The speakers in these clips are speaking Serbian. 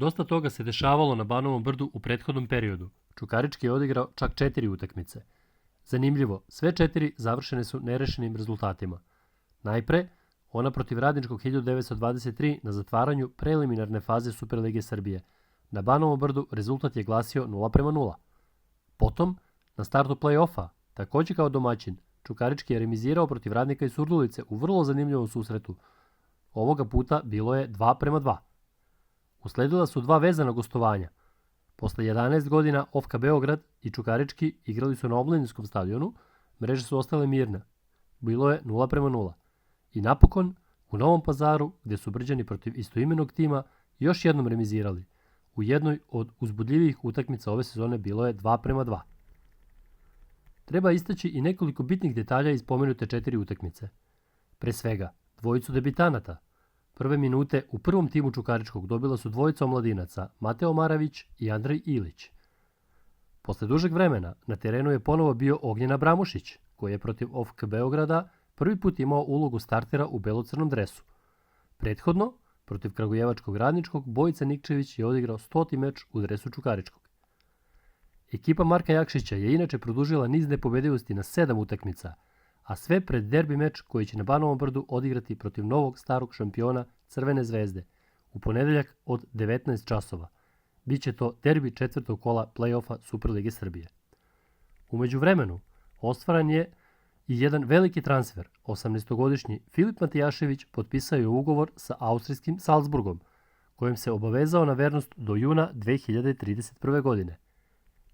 Dosta toga se dešavalo na Banovom Brdu u prethodnom periodu. Čukarički je odigrao čak 4 utakmice. Zanimljivo, sve 4 završene su nerešenim rezultatima. Najpre, ona protiv Radničkog 1923 na zatvaranju preliminarne faze Superlige Srbije. Na Banovom Brdu rezultat je glasio 0:0. Potom, na startu play-offa, takođe kao domaćin, Čukarički je remizirao protiv Radnika i Surdulice u vrlo zanimljivom susretu. Ovoga puta bilo je 2:2. Usledila su 2 vezana gostovanja. Posle 11 godina OFK Beograd i Čukarički igrali su na Omladinskom stadionu, mreže su ostale mirne. Bilo je 0:0. I napokon, u Novom Pazaru, gde su Brđani protiv istoimenog tima još jednom remizirali. U jednoj od uzbudljivijih utakmica ove sezone bilo je 2:2. Treba istaći i nekoliko bitnih detalja iz pomenute 4 utakmice. Pre svega, dvojicu debitanata. Prve minute u prvom timu Čukaričkog dobila su dvojica omladinaca, Mateo Maravić i Andrej Ilić. Posle dužeg vremena na terenu je ponovo bio Ognjen Abramušić, koji je protiv OFK Beograda prvi put imao ulogu startera u belocrnom dresu. Prethodno, protiv kragujevačkog Radničkog, Bojica Nikčević je odigrao 100. meč u dresu Čukaričkog. Ekipa Marka Jakšića je inače produžila niz nepobedivosti na 7 utakmica, a sve pred derbi meč koji će na Banovom Brdu odigrati protiv novog starog šampiona Crvene zvezde u ponedeljak od 19 časova. Biće to derbi 4. kola play-offa Superlige Srbije. Umeđu vremenu, ostvaren je i jedan veliki transfer. 18-godišnji Filip Matijašević potpisao je ugovor sa austrijskim Salzburgom, kojim se obavezao na vernost do juna 2031. godine.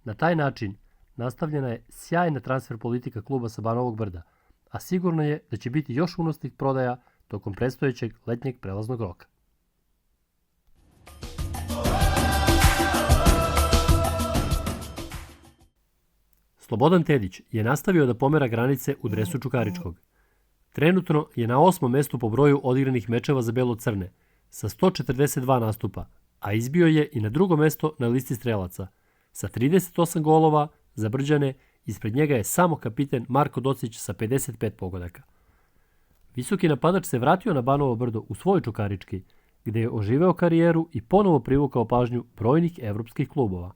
Na taj način nastavljena je sjajna transfer politika kluba sa Banovog Brda, a sigurno je da će biti još unosnih prodaja tokom predstojećeg letnjeg prelaznog roka. Slobodan Tedić je nastavio da pomera granice u dresu Čukaričkog. Trenutno je na 8. mestu po broju odigranih mečeva za belo-crne, sa 142 nastupa, a izbio je i na 2. mesto na listi strelaca. Sa 38 golova za Brđane, ispred njega je samo kapiten Marko Docić sa 55 pogodaka. Visoki napadač se vratio na Banovo Brdo u svoj Čukarički, gde je oživeo karijeru i ponovo privukao pažnju brojnih evropskih klubova.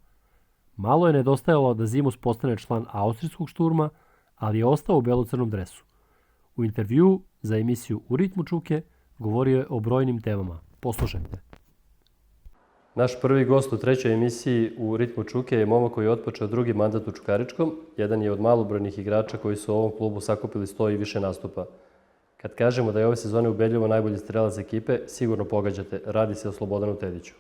Malo je nedostajalo da Zimus postane član austrijskog šturma, ali je ostao u belocrnom dresu. U intervjuu za emisiju U ritmu Čuke govorio je o brojnim temama. Poslušajte. Naš prvi gost u trećoj emisiji U ritmu Čuke je momak koji je otpočeo drugi mandat u Čukaričkom. Jedan je od malobrojnih igrača koji su u ovom klubu sakupili 100 i više nastupa. Kad kažemo da je ove sezone ubedljivo najbolji strelac ekipe, sigurno pogađate, radi se o Slobodanu Tediću.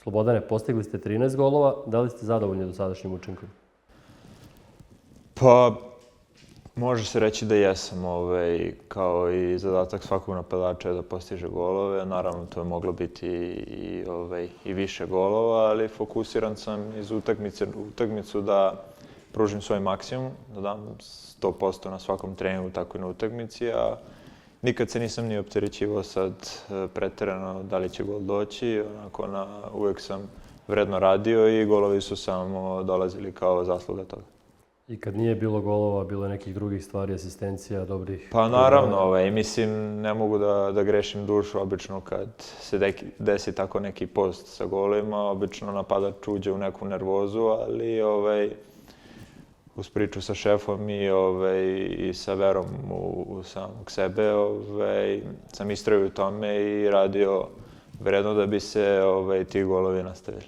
Slobodane, postigli ste 13 golova, da li ste zadovoljni dosadašnjim učinkom? Pa, može se reći da jesam, kao i zadatak svakog napadača je da postiže golove. Naravno, to je moglo biti i više golova, ali fokusiran sam iz utakmice u utakmicu da pružim svoj maksimum, da dam 100% na svakom treningu, tako i na utakmici, a nikad se nisam ni opterećivao sad preterano da li će gol doći, uvek sam vredno radio i golovi su samo dolazili kao zasluga toga. I kad nije bilo golova, bilo je nekih drugih stvari, asistencija, dobrih... Pa naravno, mislim, ne mogu da grešim dušu, obično kad se desi tako neki post sa golovima, obično napadač uđe u neku nervozu, ali uz priču sa šefom i sa verom u samog sebe, sam istrajao u tome i radio vredno da bi se ti golovi nastavili.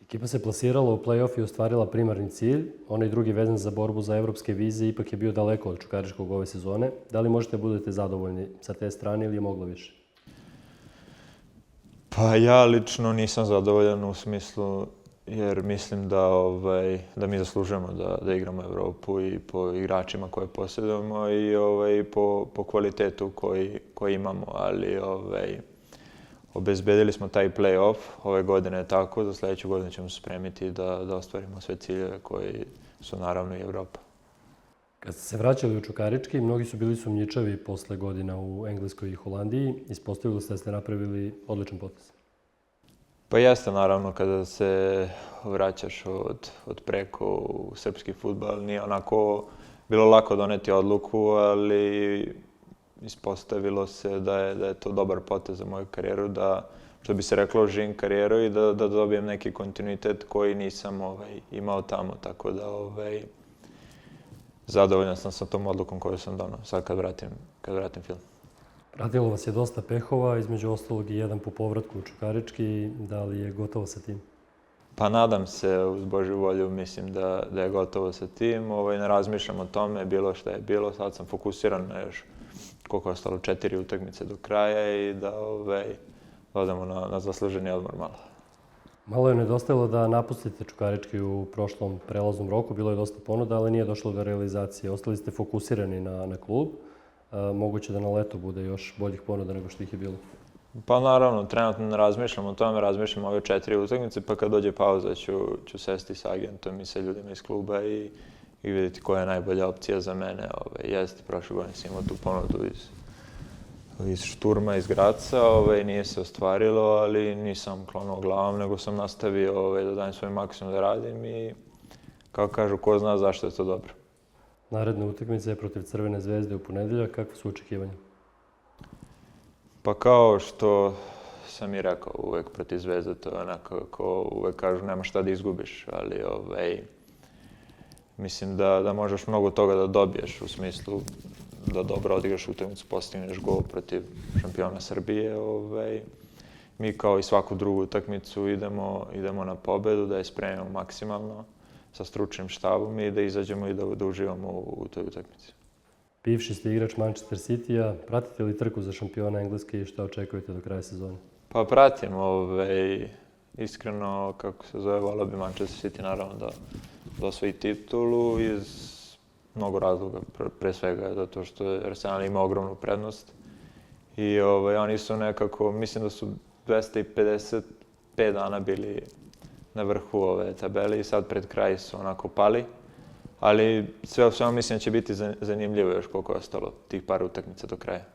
Ekipa se plasirala u play-off i ostvarila primarni cilj. Onaj drugi vezan za borbu za evropske vize ipak je bio daleko od Čukaričkog ove sezone. Da li možete budete zadovoljni sa te strane ili je moglo više? Pa ja lično nisam zadovoljan u smislu jer mislim da mi zaslužujemo da igramo Evropu i po igračima koje posjedujemo i po kvalitetu koji imamo, ali obezbedili smo taj play-off, ove godine je tako, za sledeću godinu ćemo se spremiti da ostvarimo sve ciljeve koji su naravno i Evropa. Kad ste se vraćali u Čukarički, mnogi su bili sumnjičavi posle godina u Engleskoj i Holandiji. Ispostavilo se da ste napravili odličan potez. Pa jeste, naravno, kada se vraćaš od preko u srpski fudbal, nije onako bilo lako doneti odluku, ali ispostavilo se da je to dobar potez za moju karijeru, da što bi se reklo, živim karijeru i da dobijem neki kontinuitet koji nisam imao tamo, tako da zadovoljan sam sa tom odlukom koju sam donao, sad kad vratim film. Pratilo vas je dosta pehova, između ostalog i jedan po povratku u Čukarički. Da li je gotovo sa tim? Pa nadam se, uz Božju volju, mislim da je gotovo sa tim. Ne razmišljam o tome, bilo šta je bilo. Sad sam fokusiran na još koliko je ostalo 4 utakmice do kraja i da odemo na zasluženi odmor malo. Malo je nedostajalo da napustite Čukarički u prošlom prelaznom roku. Bilo je dosta ponuda, ali nije došlo do realizacije. Ostali ste fokusirani na klub. Moguće da na leto bude još boljih ponuda nego što ih je bilo. Pa naravno, trenutno ne razmišljam o tome, razmišljam o ove 4 utakmice, pa kad dođe pauza ću sesti sa agentom i sa ljudima iz kluba i vidjeti koja je najbolja opcija za mene. Jeste, prošle godine sam imao tu ponudu iz Šturma, iz Graca, nije se ostvarilo, ali nisam klonuo glavom, nego sam nastavio da dajem svoj maksimum da radim i, kao kažu, ko zna zašto je to dobro. Naredna utakmica je protiv Crvene zvezde u ponedeljak. Kakve su očekivanja? Pa kao što sam i rekao, uvek protiv Zvezde, to je onako kako uvek kažu, nema šta da izgubiš, ali mislim da možeš mnogo toga da dobiješ, u smislu da dobro odigraš utakmicu, postigneš gol protiv šampiona Srbije. Mi kao i svaku drugu utakmicu idemo na pobedu, da je spremimo maksimalno sa stručnim štabom i da izađemo i da uživamo u toj utakmici. Bivši ste igrač Manchester City-a. Pratite li trku za šampiona Engleske i šta očekujete do kraja sezone? Pa pratim, iskreno, kako se zove, volio bi Manchester City naravno da osvoji titulu iz mnogo razloga, pre svega zato što je Arsenal ima ogromnu prednost i oni su nekako, mislim da su 255 dana bili na vrhu ove tabele i sad pred kraj su onako pali. Ali sve u svemu mislim da će biti zanimljivo još koliko je ostalo tih par utakmica do kraja.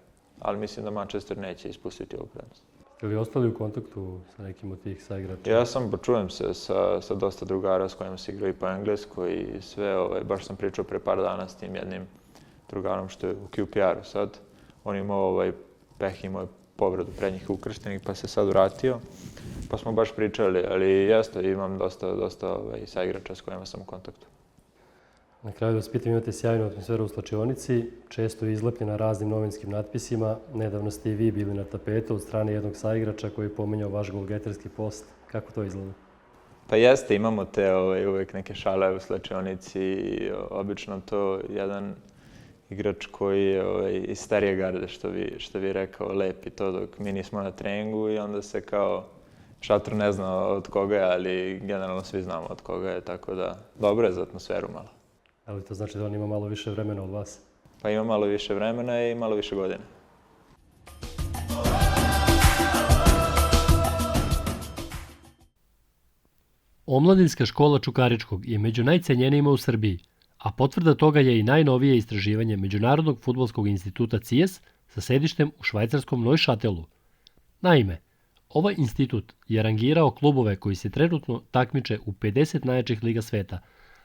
Ali mislim da Manchester neće ispustiti ovu prednost. Ste li ostali u kontaktu sa nekim od tih saigrača? Ja sam, čujem se sa dosta drugara s kojima se igrao i po engleskoj i sve. Baš sam pričao pre par dana s tim jednim drugarom što je u QPR-u sad. On imao peh, imao je povredu prednjih ukrštenih pa se sad vratio. Pa smo baš pričali, ali jeste, imam dosta saigrača s kojima sam u kontaktu. Na kraju da vas pitam, imate sjajnu atmosferu u slačionici, često je izlepljena raznim novinskim natpisima. Nedavno ste i vi bili na tapetu od strane jednog saigrača koji je pominjao vaš golgeterski post. Kako to izgleda? Pa jeste, imamo te uvek neke šale u slačionici i obično to jedan igrač koji je iz starije garde, što bi rekao, lepi to dok mi nismo na treningu i onda se kao šator ne zna od koga je, ali generalno svi znamo od koga je, tako da dobro je za atmosferu malo. Ali to znači da on ima malo više vremena od vas? Pa ima malo više vremena i malo više godina. Omladinska škola Čukaričkog je među najcenjenijima u Srbiji, a potvrda toga je i najnovije istraživanje Međunarodnog fudbalskog instituta CIES sa sedištem u švajcarskom Neuchâtelu. Naime, ovaj institut je rangirao klubove koji se trenutno takmiče u 50 najjačih liga sveta,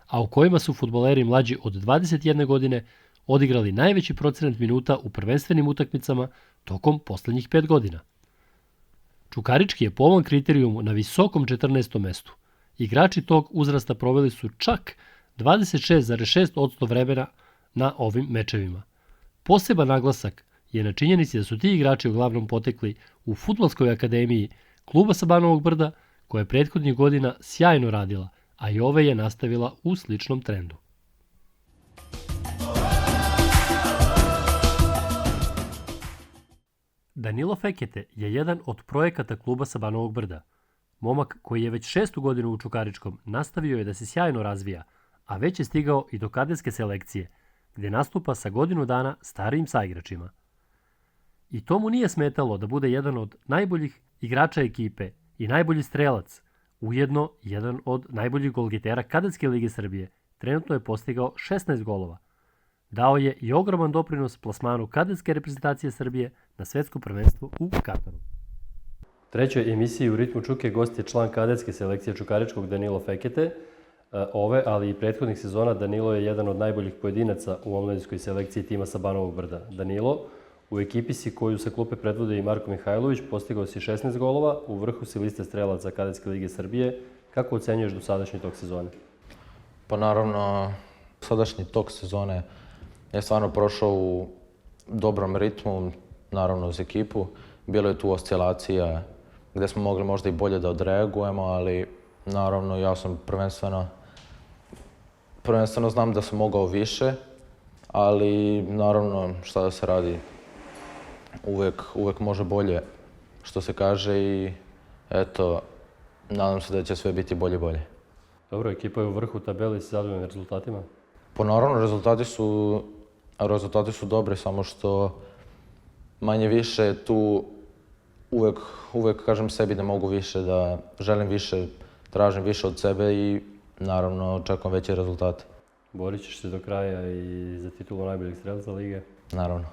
a u kojima su fudbaleri mlađi od 21 godine odigrali najveći procenat minuta u prvenstvenim utakmicama tokom poslednjih 5 godina. Čukarički je po ovom kriterijumu na visokom 14. mestu. Igrači tog uzrasta proveli su čak 26,6% vremena na ovim mečevima. Poseban naglasak je na činjenici da su ti igrači uglavnom potekli u Fudbalskoj akademiji kluba sa Banovog Brda, koja je prethodnih godina sjajno radila, a i ove je nastavila u sličnom trendu. Danilo Fekete je jedan od projekata kluba sa Banovog Brda. Momak koji je već 6. godinu u Čukaričkom nastavio je da se sjajno razvija, a već je stigao i do kadetske selekcije, gde nastupa sa godinu dana starijim saigračima. I to mu nije smetalo da bude jedan od najboljih igrača ekipe i najbolji strelac, ujedno jedan od najboljih golgetera kadetske lige Srbije. Trenutno je postigao 16 golova. Dao je i ogroman doprinos plasmanu kadetske reprezentacije Srbije na svetsko prvenstvo u Kataru. U trećoj emisiji U ritmu Čuke gost je član kadetske selekcije Čukaričkog Danilo Fekete. Ove, ali i prethodnih sezona Danilo je jedan od najboljih pojedinaca u omladinskoj selekciji tima sa Banovog Brda. Danilo, U ekipi si koju sa klupe predvode i Marko Mihajlović, postigao si 16 golova, u vrhu si liste strelaca Kadetske lige Srbije. Kako ocenjuješ dosadašnji tok sezone? Pa naravno, sadašnji tok sezone je stvarno prošao u dobrom ritmu, naravno uz ekipu. Bilo je tu oscilacija gdje smo mogli možda i bolje da odreagujemo, ali naravno ja sam prvenstveno znam da sam mogao više, ali naravno šta da se radi, uvijek može bolje, što se kaže, i eto, nadam se da će sve biti bolje i bolje. Dobro, ekipa je u vrhu tabeli, si zadovoljan rezultatima? Pa naravno, rezultati su dobri, samo što manje više tu uvijek kažem sebi da mogu više, da želim više, tražim više od sebe i naravno očekujem veće rezultate. Borit ćeš se do kraja i za titulu najboljeg strelca lige? Naravno.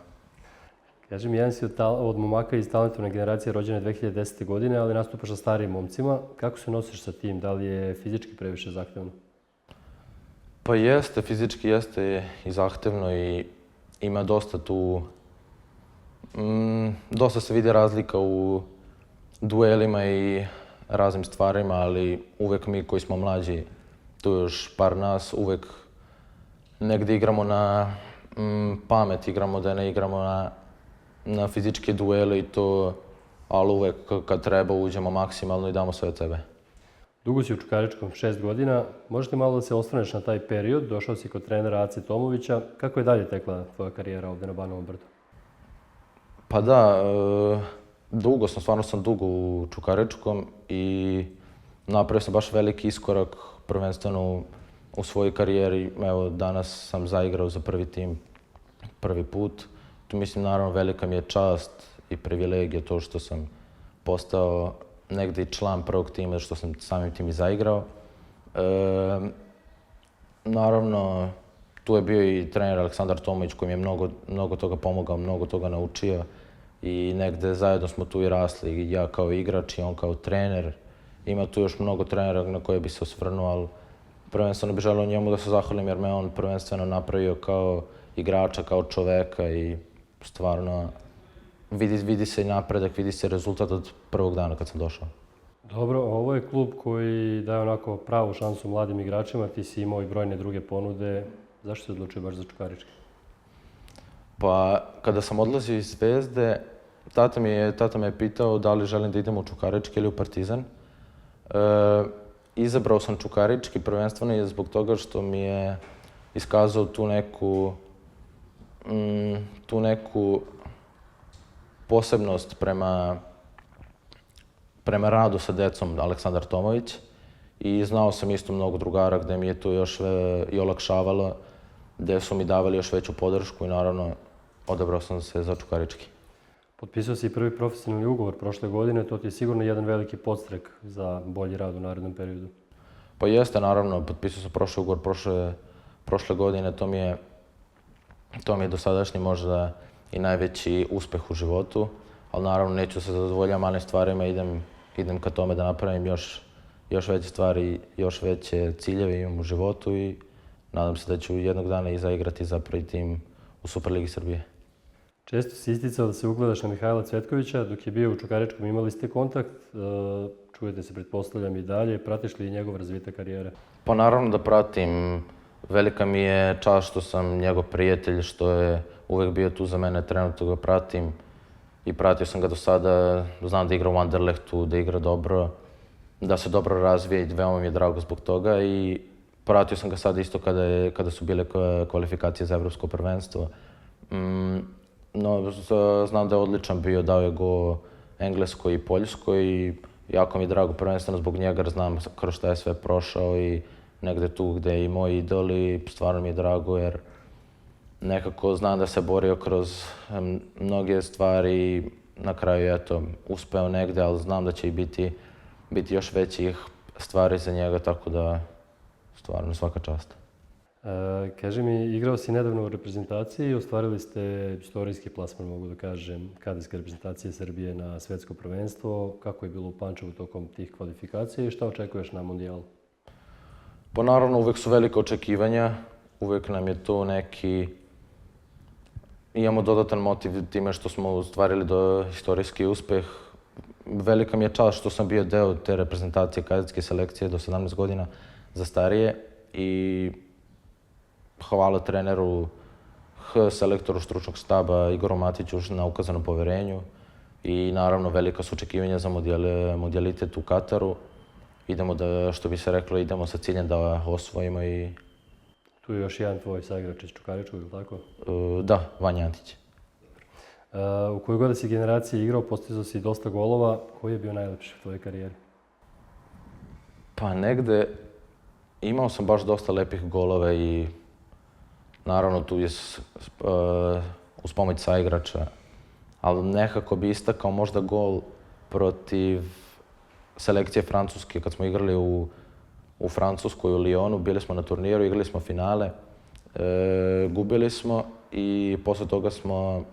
Kaži mi, jedan si od momaka iz talentovne generacije rođene 2010. godine, ali nastupaš sa starijim momcima. Kako se nosiš sa tim? Da li je fizički previše zahtevno? Pa jeste, fizički jeste i zahtevno i ima dosta tu... dosta se vidi razlika u duelima i raznim stvarima, ali uvijek mi koji smo mlađi, tu još par nas, uvijek negdje igramo na pamet, igramo da ne igramo na fizičke duele i to, ali uvijek kad treba uđemo maksimalno i damo sve od sebe. Dugo si u Čukaričkom, 6 godina. Možete malo da se osvrneš na taj period? Došao si kod trenera Ace Tomovića. Kako je dalje tekla tvoja karijera ovdje na Banovom Brdu? Pa da, stvarno sam dugo u Čukaričkom i napravio sam baš veliki iskorak, prvenstveno u svojoj karijeri. Evo, danas sam zaigrao za prvi tim prvi put. Tu mislim, naravno, velika mi je čast i privilegija to što sam postao negdje član prvog tima, što sam samim tim i zaigrao. Naravno, tu je bio i trener Aleksandar Tomović koji mi je mnogo toga pomogao, mnogo toga naučio i negdje zajedno smo tu i rasli, ja kao igrač i on kao trener. Ima tu još mnogo trenera na koje bi se osvrnuo, ali prvenstveno bih želeo njemu da se zahvalim jer me on prvenstveno napravio kao igrača, kao čoveka i stvarno vidi se napredak, vidi se rezultat od prvog dana kad sam došao. Dobro, ovo je klub koji daje onako pravu šansu mladim igračima. Ti si imao i brojne druge ponude. Zašto se odlučio baš za Čukarički? Pa, kada sam odlazio iz Zvezde, tata me je pitao da li želim da idem u Čukarički ili u Partizan. Izabrao sam Čukarički prvenstveno je zbog toga što mi je iskazao tu neku posebnost prema radu sa decom Aleksandar Tomović i znao sam isto mnogo drugara gdje mi je to još i olakšavalo, gdje su mi davali još veću podršku i naravno odabrao sam se za Čukarički. Potpisao si prvi profesionalni ugovor prošle godine, to ti je sigurno jedan veliki podstrek za bolji rad u narednom periodu. Pa jeste, naravno, potpisao sam prošli ugovor prošle godine, to mi je dosadašnji možda i najveći uspeh u životu, ali naravno neću se zadovoljavati malim stvarima, idem ka tome da napravim još veće stvari, još veće ciljeve imam u životu i nadam se da ću jednog dana i zaigrati za prvi tim u Superligi Srbije. Često si isticao da se ugledaš na Mihajla Cvetkovića, dok je bio u Čukaričkom imali ste kontakt, čujete se pretpostavljam i dalje, pratiš li njegov razvitak karijere? Pa naravno da pratim, velika mi je čast što sam njegov prijatelj, što je uvijek bio tu za mene, trenutno ga pratim i pratio sam ga do sada, znam da igra u Anderlechtu, da igra dobro, da se dobro razvije i veoma mi je drago zbog toga i pratio sam ga sad isto kada su bile kvalifikacije za Evropsko prvenstvo. No, znam da je odličan bio, dao je go Engleskoj i Poljskoj i jako mi je drago prvenstveno zbog njega jer znam kroz šta je sve prošao i negdje tu gdje je i moj idol i stvarno mi je drago jer nekako znam da se borio kroz mnoge stvari i na kraju eto uspeo negdje, ali znam da će i biti još većih stvari za njega, tako da stvarno svaka čast. Kaži mi, igrao si nedavno u reprezentaciji i ostvarili ste istorijski plasman, mogu da kažem, kadetske reprezentacije Srbije na svjetsko prvenstvo. Kako je bilo u Pančevu tokom tih kvalifikacija i šta očekuješ na mondijalu? Pa naravno uvijek su velike očekivanja, uvijek nam je to imamo dodatan motiv time što smo ostvarili istorijski uspeh. Velika mi je čast što sam bio deo te reprezentacije kadetske selekcije do 17 godina za starije i hvala treneru, selektoru stručnog staba Igoru Matiću na ukazanom poverenju i naravno velika su očekivanja za mondijalitet u Kataru. Idemo da, što bi se reklo, idemo sa ciljem da osvojimo i... Tu je još jedan tvoj saigrač iz Čukaričkog, ili tako? Da, Vanja Antić. U kojoj god si generaciji igrao, postizao si dosta golova. Koji je bio najlepši u tvojoj karijeri? Pa negde imao sam baš dosta lepih golova i naravno tu je uz pomoć saigrača, ali nekako bi istakao možda gol protiv selekcije Francuske kad smo igrali u Francuskoj, u Lyonu. Bili smo na turniru, igrali smo finale, gubili smo i posle toga smo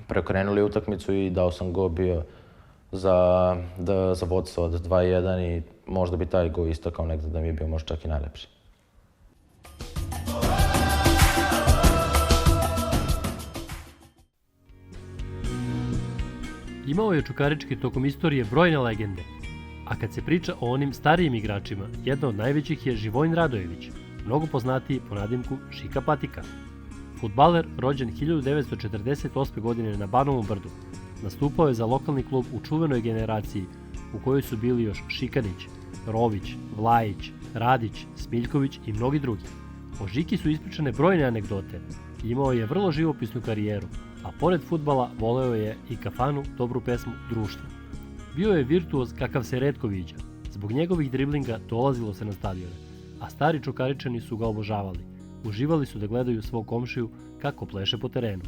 preokrenuli utakmicu i dao sam gol bio za vodstvo od 2:1 i možda bi taj gol istakao negde da mi je bio možda čak i najlepši. Imao je Čukarički tokom istorije brojne legende, a kad se priča o onim starijim igračima, jedna od najvećih je Živojin Radojević, mnogo poznatiji po nadimku Šika Patika. Fudbaler rođen 1948. godine na Banovom brdu, nastupao je za lokalni klub u čuvenoj generaciji u kojoj su bili još Šikanić, Rović, Vlajić, Radić, Smiljković i mnogi drugi. O Žiki su ispričane brojne anegdote. Imao je vrlo živopisnu karijeru, a pored fudbala voleo je i kafanu, dobru pesmu, društvo. Bio je virtuoz kakav se retko viđa. Zbog njegovih driblinga dolazilo se na stadione, a stari Čukaričani su ga obožavali. Uživali su da gledaju svog komšiju kako pleše po terenu.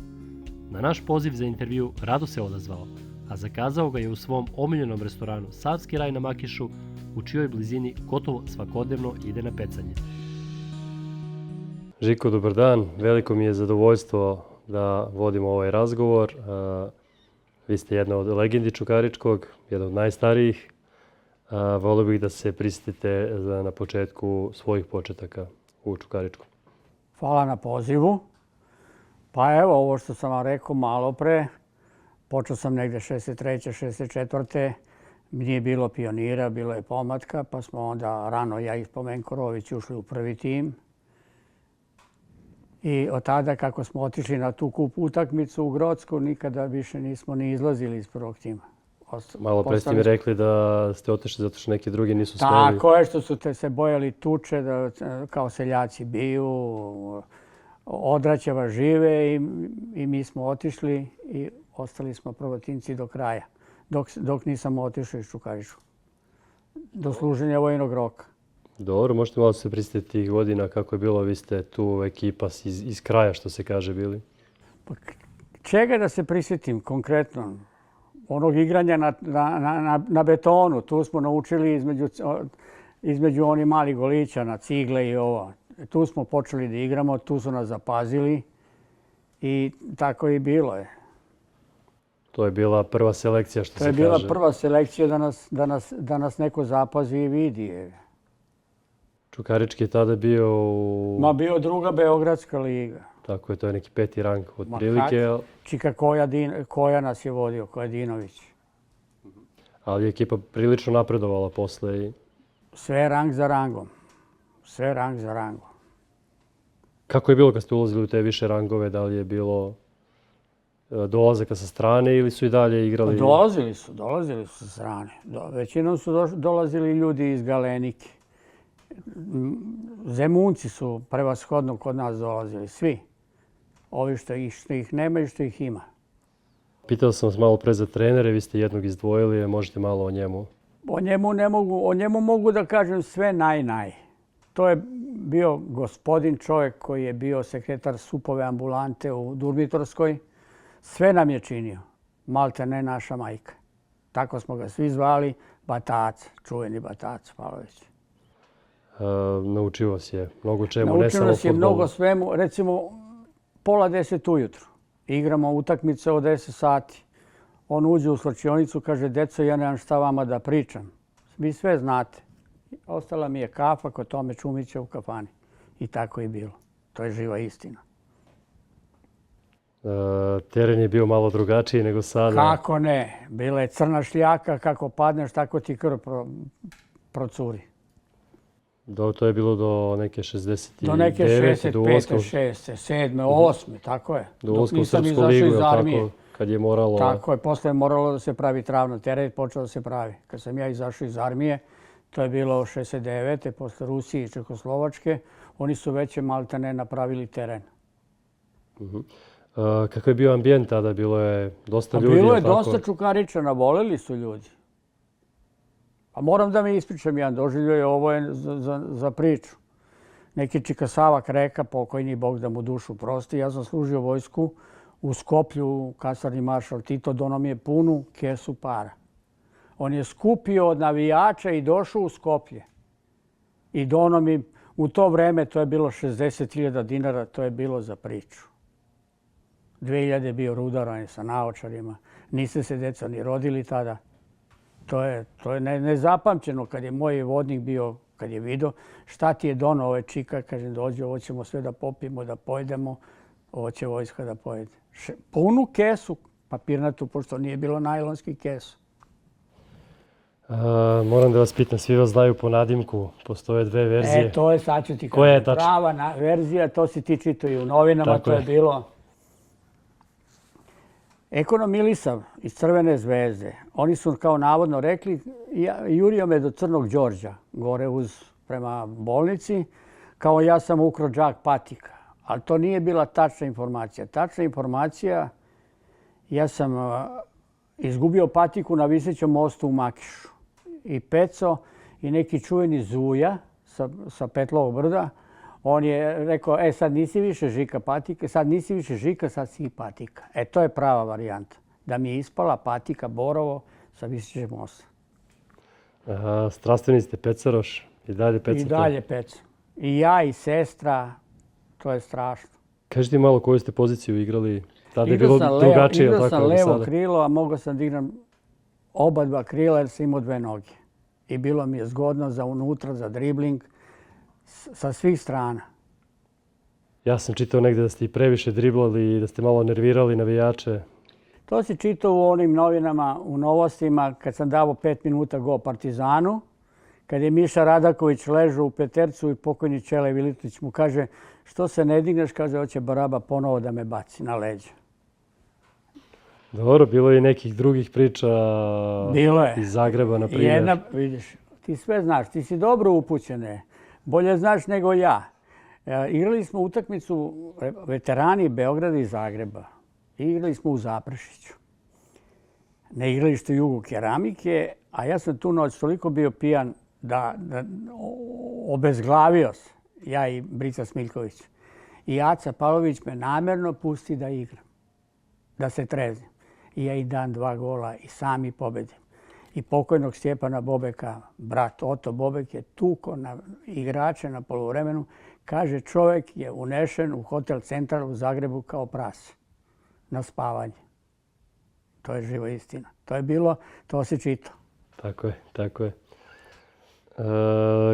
Na naš poziv za intervju rado se odazvao, a zakazao ga je u svom omiljenom restoranu Savski raj na Makišu, u čijoj blizini gotovo svakodnevno ide na pecanje. Žiko, dobar dan. Veliko mi je zadovoljstvo da vodimo ovaj razgovor. Vi ste jedna od legendi Čukaričkog, jedna od najstarijih. Volio bih da se prisjetite na početku svojih početaka u Čukaričkom. Hvala na pozivu. Pa evo, ovo što sam vam rekao malo pre, počeo sam negde 63. 64. Nije bilo pionira, bilo je pomlatka, pa smo onda rano ja i Spomenko Rović ušli u prvi tim. I od tada kako smo otišli na tu kup utakmicu u Grodsku, nikada više nismo ni izlazili iz prvog tima. Malo pre ste mi rekli da ste otišli zato što neki drugi nisu smeli. Tako je, što su se bojali tuče, da kao seljaci biju, odraćeva žive i mi smo otišli i ostali smo prvotimci do kraja, dok nisam otišao iz Čukaričkog, do služenja vojnog roka. Dobro, možete malo se prisjetiti tih godina kako je bilo, vi ste tu ekipa iz kraja, što se kaže, bili? Pa, čega da se prisjetim konkretno? Onog igranja na betonu, tu smo naučili između onih malih golića na cigle i ovo. Tu smo počeli da igramo, tu su nas zapazili i tako i bilo je. To je bila prva selekcija, što se kaže. To je bila prva selekcija da nas neko zapazi i vidi. Čukarički je tada bio bio druga Beogradska liga. Tako je, to je neki 5. rang od prilike. Čika Koja nas je vodio, Kojadinović. Ali je ekipa prilično napredovala posle. Sve rang za rangom. Sve rang za rangom. Kako je bilo kad ste ulazili u te više rangove? Da li je bilo dolazaka sa strane ili su i dalje igrali? Dolazili su sa strane. Većinom su dolazili ljudi iz Galenike. Zemunci su prevashodno kod nas dolazili, svi. Ovi što ih nema i što ih ima. Pitao sam vas malo pre za trenere, vi ste jednog izdvojili, možete malo o njemu? O njemu mogu da kažem sve naj. To je bio gospodin čovjek koji je bio sekretar supove ambulante u Durmitorskoj. Sve nam je činio, malte ne naša majka. Tako smo ga svi zvali, Batac, čuveni Batac Pavlović. Naučio vas je mnogo čemu, ne samo fudbalu. Naučio nas je mnogo svemu. Recimo, 9:30 ujutru. Igramo utakmice od 10 sati. On uđe u slačionicu, kaže, deco, ja nemam šta vama da pričam. Vi sve znate. Ostala mi je kafa kod Tome Čumića u kafani. I tako je bilo. To je živa istina. Teren je bio malo drugačiji nego sada. Kako ne? Bila je crna šljaka, kako padneš, tako ti krv procuri. To je bilo do neke 69. Do neke 65. 6. 7. 8. Tako je. Do ulaska u Srpsku ligu, tako, kad je moralo... Tako je, posle je moralo da se pravi travna teren, počeo da se pravi. Kad sam ja izašao iz armije, to je bilo 69. posle Rusije i Čekoslovačke, oni su već maltene napravili teren. Kakav je bio ambijent tada? Bilo je dosta ljudi? Bilo je dosta Čukaričana, voleli su ljudi. A moram da mi ispričam jedan doživljaj, ovo je za priču. Neki Čika Sava Kreka, pokojni Bog da mu dušu prosti, ja sam služio vojsku u Skoplju, kasarni maršal Tito, dono mi je punu kesu para. On je skupio od navijača i došao u Skoplje. I dono mi, u to vreme, to je bilo 60.000 dinara, to je bilo za priču. 2000 je bio rudar, on je sa naočarima. Niste se deca ni rodili tada. To je nezapamćeno kad je moj vodnik bio, kad je vidio šta ti je donao ove Čika, kažem dođe, ovo ćemo sve da popijemo, da pojedemo, ovo će vojska da pojede. Punu kesu, papirnatu, pošto nije bilo najlonski kesu. Moram da vas pitam, svi vas znaju po nadimku, postoje dve verzije. To je, sad ću ti koja je kažem, prava verzija, to si ti čitao i u novinama, tako to je bilo. Ekonom Milisav iz Crvene zvezde, oni su kao navodno rekli, jurio me do Crnog Đorđa, gore prema bolnici, kao ja sam ukrao džak patika. Ali to nije bila tačna informacija. Tačna informacija, ja sam izgubio patiku na Visećem mostu u Makišu. I Peco i neki čuveni Zuja sa Petlovog brda, on je rekao, sad nisi više Žika patika, sad nisi više Žika, sad si i patika. To je prava varijanta. Da mi je ispala patika Borovo sa Visećeg mosta. Strastveni ste pecaroš i dalje pecate? I dalje pecam. I ja i sestra, to je strašno. Kaži ti malo koju ste poziciju igrali? Tada je bilo drugačije, igrao tako sam da levo sada? krilo, a mogao sam da igram oba dva krila jer sam imao dve noge. I bilo mi je zgodno za unutra, za dribling, sa svih strana. Ja sam čitao negde da ste i previše driblali i da ste malo nervirali navijače. To si čitao u onim novinama, u Novostima, kad sam dao 5 minuta go Partizanu, kad je Miša Radaković ležao u petercu i pokojni Čele Vilitović mu kaže što se ne digneš, kaže hoće Baraba ponovo da me baci na leđa. Dobro, bilo je i nekih drugih priča iz Zagreba, na primjer. Jedna, vidiš, ti sve znaš, ti si dobro upućene, bolje znaš nego ja. Igrali smo utakmicu veterani Beograda i Zagreba. Igrali smo u Zaprešiću. Na igralištu Jugo keramike, a ja sam tu noć toliko bio pijan da obezglavio se, ja i Brica Smiljković. I Aca Pavlović me namerno pusti da igram, da se trezim. I ja i dan 2 gola i sami pobedim. I pokojnog Stjepana Bobeka, brat Oto Bobek, je tuko na igrače na poluvremenu. Kaže, čovjek je unešen u hotel Central u Zagrebu kao prase na spavanje. To je živa istina. To je bilo, to se čita. Tako je, tako je.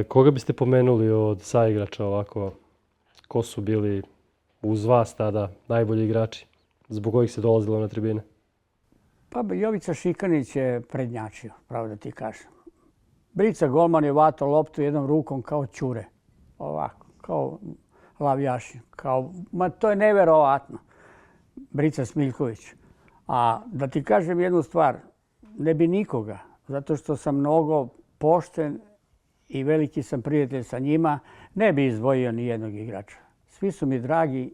Koga biste pomenuli od saigrača ovako? Ko su bili uz vas tada najbolji igrači? Zbog kojih se dolazilo na tribine? Pa Jovica Šikanić je prednjačio, pravo da ti kažem. Brica golman je vatao loptu jednom rukom kao ćure. Ovako, kao lavijaši. To je neverovatno. Brica Smiljković. A da ti kažem jednu stvar, ne bi nikoga, zato što sam mnogo pošten i veliki sam prijatelj sa njima, ne bi izdvojio ni jednog igrača. Svi su mi dragi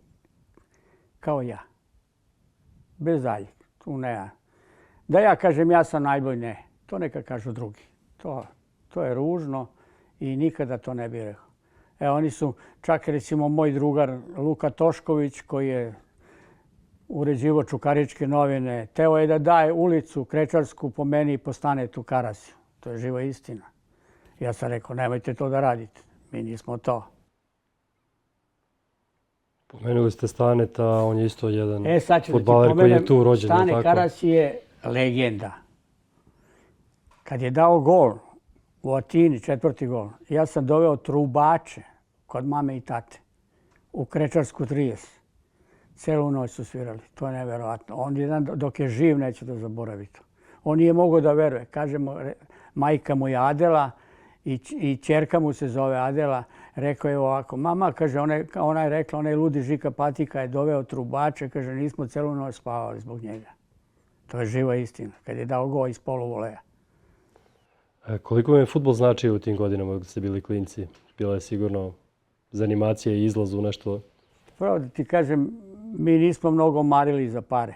kao ja. Bez daljeg. Tu ne. Da ja kažem ja sam najbolji, ne. To neka kažu drugi. To je ružno i nikada to ne bih rekao. Oni su, čak recimo moj drugar Luka Tošković koji je uređivo Čukaričke novine, teo je da daje ulicu Krečarsku po meni i po Stanetu Karasiju. To je živa istina. Ja sam rekao, nemojte to da radite. Mi nismo to. Pomenuli ste Staneta, on je isto jedan fudbaler koji je tu rođen. Stane Karas je legenda. Kad je dao gol u Atini, 4. gol, ja sam doveo trubače kod mame i tate u Krečarsku 30. Celu noć su svirali. To je neverovatno. On jedan dok je živ neće da zaboravi to. On nije mogao da veruje. Kažemo, majka mu je Adela i ćerka mu se zove Adela. Rekao je ovako, mama, kaže, ona je rekla, onaj ludi Žika Patika je doveo trubače, kaže, nismo celu noć spavali zbog njega. To je živa istina, kad je dao gol iz poluvoleja. Koliko vam je fudbal značio u tim godinama dok ste bili klinci? Bila je sigurno zanimacija i izlaz u nešto. Pravo da ti kažem, mi nismo mnogo marili za pare.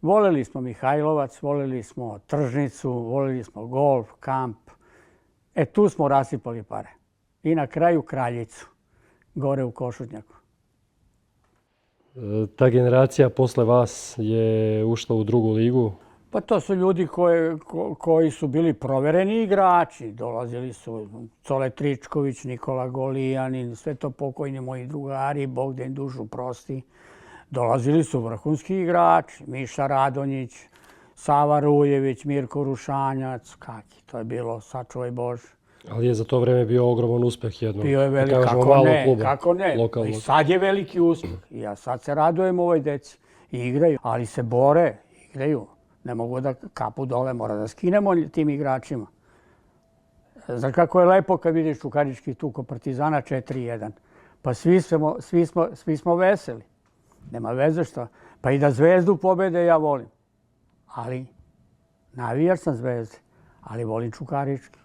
Voleli smo Mihajlovac, voleli smo tržnicu, voleli smo golf, kamp. Tu smo rasipali pare. I na kraju Kraljicu, gore u Košutnjaku. Ta generacija posle vas je ušla u drugu ligu. Pa to su ljudi koji su bili provereni igrači. Dolazili su Cole Tričković, Nikola Golijanin, sve to pokojni moji drugari, Bog da im dušu prosti. Dolazili su vrhunski igrači. Miša Radonjić, Sava Rujević, Mirko Rušanjac. Kaki, to je bilo, sačuvaj Bože. Ali je za to vreme bio ogroman uspeh jednog. Bio je veliki, kako ne. I sad je veliki uspeh. Ja sad se radujem ovoj deci. I igraju, ali se bore, igraju. Ne mogu da kapu dole, mora da skinemo tim igračima. Znaš kako je lepo kad vidiš Čukarički tuko Partizana 4-1. Pa svi smo veseli. Nema veze što. Pa i da Zvezdu pobede ja volim. Ali navijač sam Zvezde. Ali volim Čukarički.